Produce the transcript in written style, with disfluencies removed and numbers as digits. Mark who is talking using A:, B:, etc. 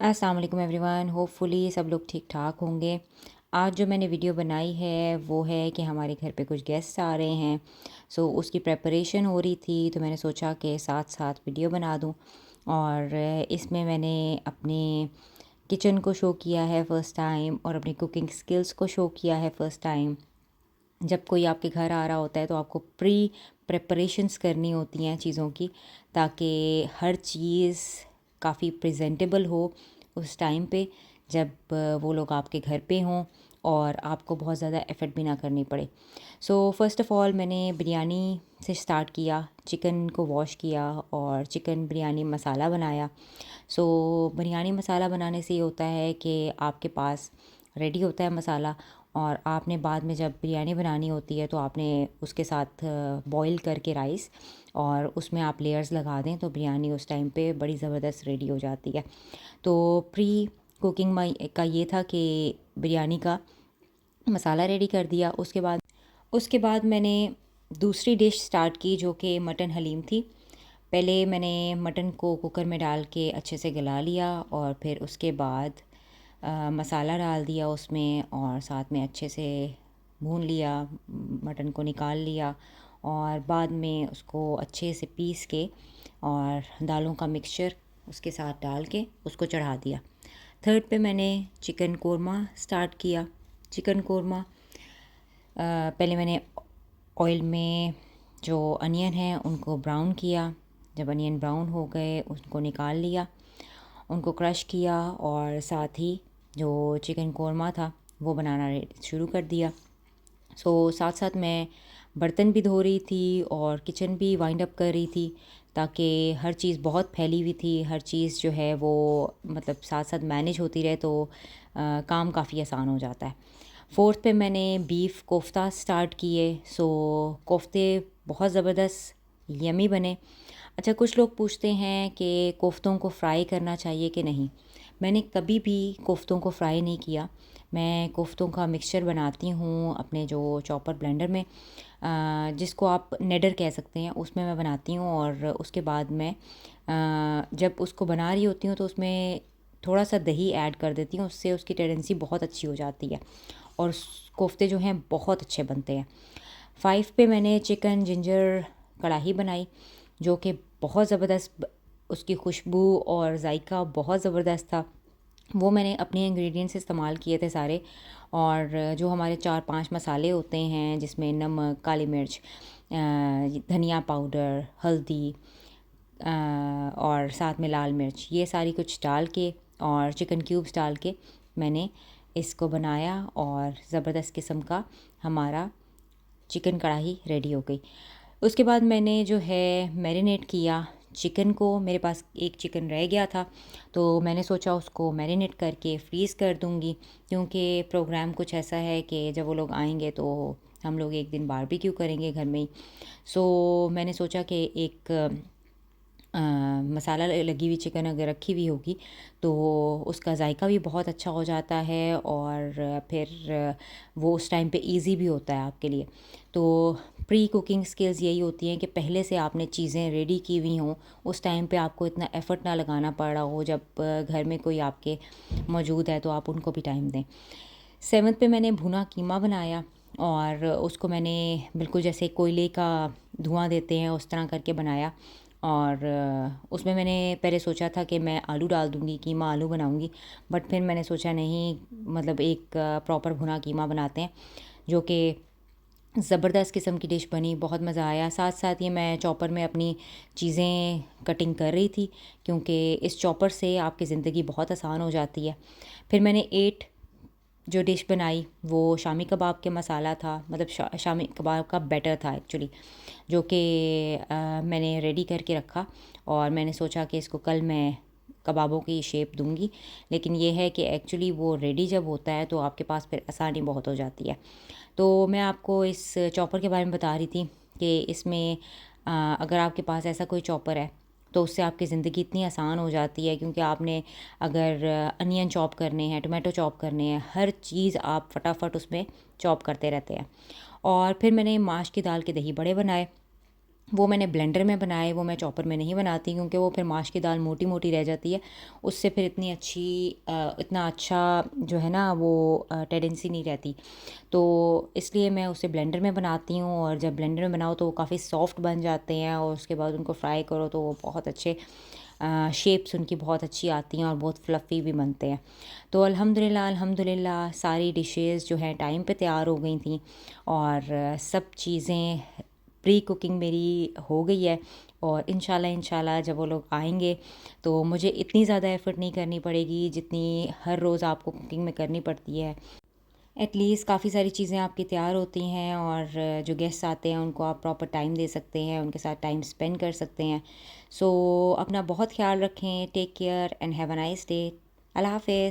A: अस्सलाम वालेकुम everyone, hopefully सब लोग ठीक ठाक होंगे। आज जो मैंने वीडियो बनाई है वो है कि हमारे घर पे कुछ गेस्ट आ रहे हैं। उसकी प्रेपरेशन हो रही थी, तो मैंने सोचा कि साथ साथ वीडियो बना दूं। और इसमें मैंने अपने किचन को शो किया है फ़र्स्ट टाइम, और अपनी कुकिंग स्किल्स को शो किया है फ़र्स्ट टाइम। जब कोई आपके घर आ रहा होता है तो आपको प्री प्रेपरेशंस करनी होती हैं चीज़ों की, ताकि हर चीज़ काफ़ी प्रेजेंटेबल हो उस टाइम पे, जब वो लोग आपके घर पे हों और आपको बहुत ज़्यादा एफ़र्ट भी ना करनी पड़े। फ़र्स्ट ऑफ़ ऑल मैंने बिरयानी से स्टार्ट किया। चिकन को वॉश किया और चिकन बिरयानी मसाला बनाया। बिरयानी मसाला बनाने से ये होता है कि आपके पास रेडी होता है मसाला, और आपने बाद में जब बिरयानी बनानी होती है तो आपने उसके साथ बॉईल करके राइस, और उसमें आप लेयर्स लगा दें तो बिरयानी उस टाइम पे बड़ी ज़बरदस्त रेडी हो जाती है। तो प्री कुकिंग में का ये था कि बिरयानी का मसाला रेडी कर दिया। उसके बाद मैंने दूसरी डिश स्टार्ट की, जो कि मटन हलीम थी। पहले मैंने मटन को कुकर में डाल के अच्छे से गला लिया, और फिर उसके बाद मसाला डाल दिया उसमें, और साथ में अच्छे से भून लिया, मटन को निकाल लिया, और बाद में उसको अच्छे से पीस के और दालों का मिक्सचर उसके साथ डाल के उसको चढ़ा दिया। थर्ड पे मैंने चिकन कोरमा स्टार्ट किया। चिकन कोरमा पहले मैंने ऑयल में जो अनियन है उनको ब्राउन किया। जब अनियन ब्राउन हो गए उसको निकाल लिया, उनको क्रश किया, और साथ ही जो चिकन कोरमा था वो बनाना शुरू कर दिया। साथ साथ मैं बर्तन भी धो रही थी और किचन भी वाइंड अप कर रही थी, ताकि हर चीज़ बहुत फैली हुई थी। हर चीज़ जो है वो मतलब साथ साथ मैनेज होती रहे तो काम काफ़ी आसान हो जाता है। फोर्थ पे मैंने बीफ कोफ्ता स्टार्ट किए। कोफ्ते बहुत ज़बरदस्त यमी बने। अच्छा, कुछ लोग पूछते हैं कि कोफ्तों को फ्राई करना चाहिए कि नहीं। मैंने कभी भी कोफ्तों को फ्राई नहीं किया। मैं कोफ्तों का मिक्सचर बनाती हूँ अपने जो चॉपर ब्लेंडर में, जिसको आप नेडर कह सकते हैं, उसमें मैं बनाती हूँ। और उसके बाद मैं जब उसको बना रही होती हूँ तो उसमें थोड़ा सा दही ऐड कर देती हूँ, उससे उसकी टेंडेंसी बहुत अच्छी हो जाती है और कोफ्ते जो हैं बहुत अच्छे बनते हैं। 5 पे मैंने चिकन जिंजर कढ़ाई बनाई, जो कि बहुत ज़बरदस्त, उसकी खुशबू और जायका बहुत ज़बरदस्त था। वो मैंने अपने इंग्रेडिएंट्स इस्तेमाल किए थे सारे, और जो हमारे 4-5 मसाले होते हैं, जिसमें नमक, काली मिर्च, धनिया पाउडर, हल्दी, और साथ में लाल मिर्च, ये सारी कुछ डाल के और चिकन क्यूब्स डाल के मैंने इसको बनाया, और ज़बरदस्त किस्म का हमारा चिकन कढ़ाई रेडी हो गई। उसके बाद मैंने जो है मैरिनेट किया चिकन को। मेरे पास एक चिकन रह गया था, तो मैंने सोचा उसको मैरिनेट करके फ्रीज़ कर दूंगी, क्योंकि प्रोग्राम कुछ ऐसा है कि जब वो लोग आएंगे तो हम लोग एक दिन बारबेक्यू करेंगे घर में ही। मैंने सोचा कि एक मसाला लगी हुई चिकन अगर रखी हुई होगी तो उसका जायका भी बहुत अच्छा हो जाता है, और फिर वो उस टाइम पे इजी भी होता है आपके लिए। तो प्री कुकिंग स्किल्स यही होती हैं कि पहले से आपने चीज़ें रेडी की हुई हों, उस टाइम पे आपको इतना एफ़र्ट ना लगाना पड़ रहा हो। जब घर में कोई आपके मौजूद है तो आप उनको भी टाइम दें। 7th पे मैंने भुना कीमा बनाया, और उसको मैंने बिल्कुल जैसे कोयले का धुआं देते हैं उस तरह करके बनाया। और उसमें मैंने पहले सोचा था कि मैं आलू डाल दूँगी, कीमा आलू बनाऊँगी, बट फिर मैंने सोचा नहीं, मतलब एक प्रॉपर भुना कीमा बनाते हैं, जो कि ज़बरदस्त किस्म की डिश बनी, बहुत मज़ा आया। साथ साथ ये मैं चॉपर में अपनी चीज़ें कटिंग कर रही थी, क्योंकि इस चॉपर से आपकी ज़िंदगी बहुत आसान हो जाती है। फिर मैंने 8 जो डिश बनाई वो शामी कबाब के मसाला था, मतलब शामी कबाब का बैटर था एक्चुअली, जो कि मैंने रेडी करके रखा, और मैंने सोचा कि इसको कल मैं कबाबों की शेप दूंगी। लेकिन ये है कि एक्चुअली वो रेडी जब होता है तो आपके पास फिर आसानी बहुत हो जाती है। तो मैं आपको इस चॉपर के बारे में बता रही थी कि इसमें अगर आपके पास ऐसा कोई चॉपर है तो उससे आपकी ज़िंदगी इतनी आसान हो जाती है, क्योंकि आपने अगर अनियन चॉप करने हैं, टमाटो चॉप करने हैं, हर चीज़ आप फटाफट उसमें चॉप करते रहते हैं। और फिर मैंने माश की दाल के दही बड़े बनाए, वो मैंने ब्लेंडर में बनाए, वो मैं चॉपर में नहीं बनाती क्योंकि वो फिर माश की दाल मोटी मोटी रह जाती है, उससे फिर इतना अच्छा जो है ना वो टेंडेंसी नहीं रहती। तो इसलिए मैं उसे ब्लेंडर में बनाती हूँ, और जब ब्लेंडर में बनाओ तो वो काफ़ी सॉफ्ट बन जाते हैं, और उसके बाद उनको फ्राई करो तो वो बहुत अच्छे शेप्स उनकी बहुत अच्छी आती हैं और बहुत फ्लफ़ी भी बनते हैं। तो अल्हम्दुलिल्लाह अल्हम्दुलिल्लाह सारी डिशेज़ जो हैं टाइम पे तैयार हो गई थी, और सब चीज़ें प्री कुकिंग मेरी हो गई है। और इंशाल्लाह इंशाल्लाह जब वो लोग आएंगे तो मुझे इतनी ज़्यादा एफ़र्ट नहीं करनी पड़ेगी जितनी हर रोज़ आपको कुकिंग में करनी पड़ती है। एटलीस्ट काफ़ी सारी चीज़ें आपकी तैयार होती हैं, और जो गेस्ट आते हैं उनको आप प्रॉपर टाइम दे सकते हैं, उनके साथ टाइम स्पेंड कर सकते हैं। सो अपना बहुत ख्याल रखें, take care and have a nice day. अल्लाह हाफ़िज़।